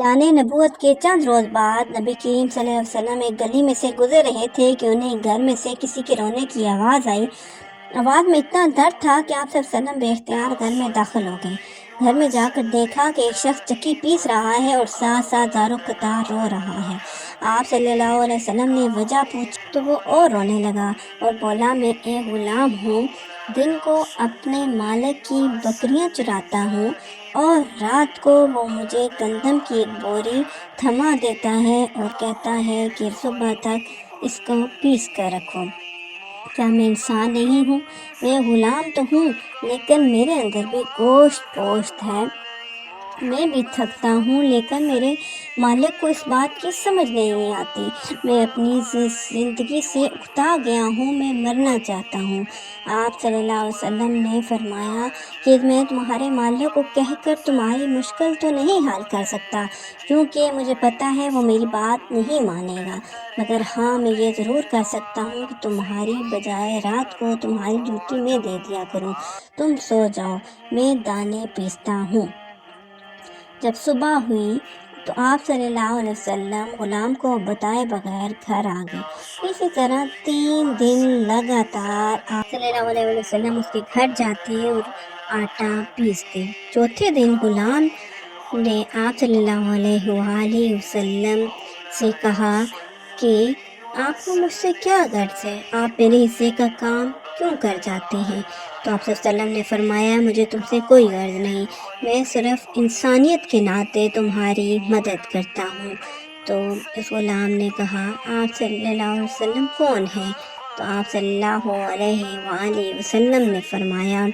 लाने नबूवत के चंद रोज़ बाद नबी करीम सल्लल्लाहु अलैहि वसल्लम एक गली में से गुजर रहे थे कि उन्हें घर में से किसी के रोने की आवाज़ आई। आवाज़ में इतना दर्द था कि आप सल्लल्लाहु अलैहि वसल्लम बेख्तियार घर में दाखिल हो गए। घर में जाकर देखा कि एक शख्स चक्की पीस रहा है और साथ साथ दारो कतार रो रहा है। आप सल्लल्लाहु अलैहि वसल्लम ने वजह पूछी तो वो और रोने लगा और बोला, मैं एक गुलाम हूँ, दिन को अपने मालिक की बकरियाँ चुराता हूँ और रात को वो मुझे गंदम की एक बोरी थमा देता है और कहता है कि सुबह तक इसको पीस कर रखो। क्या मैं इंसान नहीं हूँ? मैं गुलाम तो हूँ, लेकिन मेरे अंदर भी गोश्त पोश्त है। मैं भी थकता हूँ, लेकिन मेरे मालिक को इस बात की समझ नहीं आती। मैं अपनी ज़िंदगी से उकता गया हूँ, मैं मरना चाहता हूँ। आप सल्लल्लाहु अलैहि वसल्लम ने फरमाया कि मैं तुम्हारे मालिक को कहकर तुम्हारी मुश्किल तो नहीं हल कर सकता, क्योंकि मुझे पता है वो मेरी बात नहीं मानेगा, मगर हाँ, मैं ये ज़रूर कर सकता हूँ कि तुम्हारी बजाय रात को तुम्हारी ड्यूटी में दे दिया करूँ। तुम सो जाओ, मैं दाने पीसता हूँ। जब सुबह हुई तो आप सल्लल्लाहु अलैहि वसल्लम गुलाम को बताए बगैर घर आ गए। इसी तरह 3 दिन लगातार आप सल्लल्लाहु अलैहि वसल्लम उसके घर जाते और आटा पीसते। चौथे दिन गुलाम ने आप सल्लल्लाहु अलैहि वसल्लम से कहा कि आपको मुझसे क्या गर्ज है, आप मेरे हिस्से का काम क्यों कर जाते हैं? तो आप सल्लल्लाहु ने फरमाया, मुझे तुमसे कोई गर्ज नहीं, मैं सिर्फ इंसानियत के नाते तुम्हारी मदद करता हूँ। तो इस गुलाम ने कहा, आप सल्लल्लाहु अलैहि वसल्लम कौन हैं? तो आप सल्लल्लाहु अलैहि वसल्लम ने फरमाया,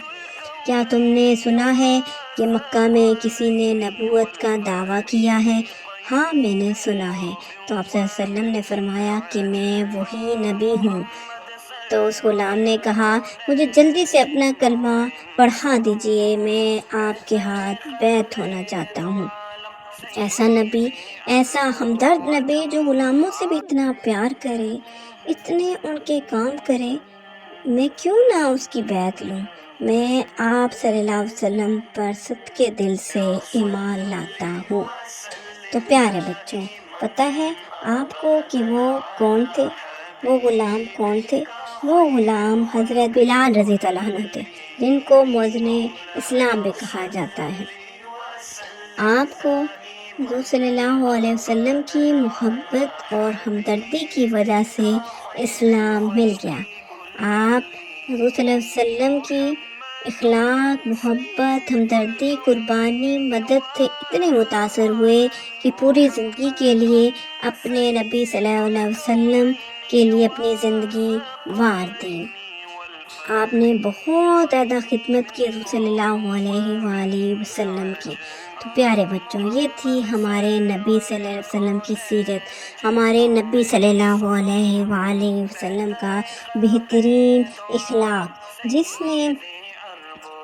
क्या तुमने सुना है कि मक्का में किसी ने नबूवत का दावा किया है? हाँ, मैंने सुना है। तो आप सल्लल्लाहु अलैहि वसल्लम ने फरमाया कि मैं वही नबी हूँ। तो उस गुलाम ने कहा, मुझे जल्दी से अपना कलमा पढ़ा दीजिए, मैं आपके हाथ बैत होना चाहता हूँ। ऐसा नबी, ऐसा हमदर्द नबी जो गुलामों से भी इतना प्यार करे, इतने उनके काम करे, मैं क्यों ना उसकी बैत लूँ? मैं आप सल्लल्लाहु अलैहि वसल्लम पर सच्चे दिल से ईमान लाता हूँ। तो प्यारे बच्चों, पता है आपको कि वो कौन थे? वो गुलाम कौन थे? वो गुलाम हज़रत बिलाल रज़ी अल्लाह अन्हु थे, जिनको मुअज़्ज़िने इस्लाम भी कहा जाता है। आपको हुज़ूर सल्लल्लाहु अलैहि वसल्लम की मोहब्बत और हमदर्दी की वजह से इस्लाम मिल गया। आप हुज़ूर सल्लल्लाहु अलैहि वसल्लम की इखलाक, मोहब्बत, हमदर्दी, कुर्बानी, मदद से इतने मुतासर हुए कि पूरी ज़िंदगी के लिए अपने नबी सल्लल्लाहु अलैहि वसल्लम के लिए अपनी ज़िंदगी वार दी। आपने बहुत ज़्यादा खिदमत की हुज़ूर सल्लल्लाहु अलैहि वसल्लम की। तो प्यारे बच्चों, ये थी हमारे नबी सल्लल्लाहु अलैहि वसल्लम की सीरत, हमारे नबी सल्लल्लाहु अलैहि वसल्लम का बेहतरीन इखलाक, जिसने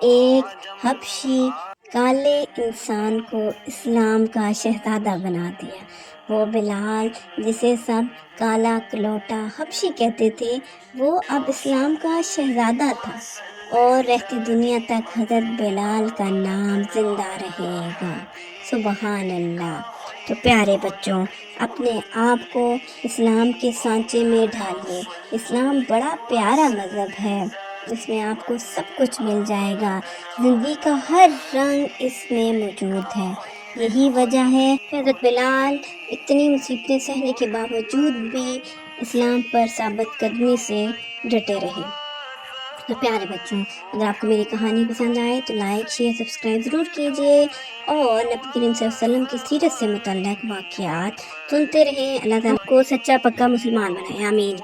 एक हबशी काले इंसान को इस्लाम का शहज़ादा बना दिया। वो बिलाल, जिसे सब काला कलोटा हबशी कहते थे, वो अब इस्लाम का शहज़ादा था और रहती दुनिया तक हज़रत बिलाल का नाम ज़िंदा रहेगा। सुबहान अल्लाह। तो प्यारे बच्चों, अपने आप को इस्लाम के सांचे में ढालिए। इस्लाम बड़ा प्यारा मज़हब है, इसमें आपको सब कुछ मिल जाएगा। ज़िंदगी का हर रंग इसमें मौजूद है। यही वजह है कि हज़रत बिलाल इतनी मुसीबतें सहने के बावजूद भी इस्लाम पर साबित कदमी से डटे रहे। तो प्यारे बच्चों, अगर आपको मेरी कहानी पसंद आए तो लाइक, शेयर, सब्सक्राइब ज़रूर कीजिए और नबी करीम सल्लल्लाहु अलैहि वसल्लम की सीरत से मुतल्लिक़ वाक़ियात सुनते रहें। अल्लाह ताला को सच्चा पक्का मुसलमान बनाए। आमीन।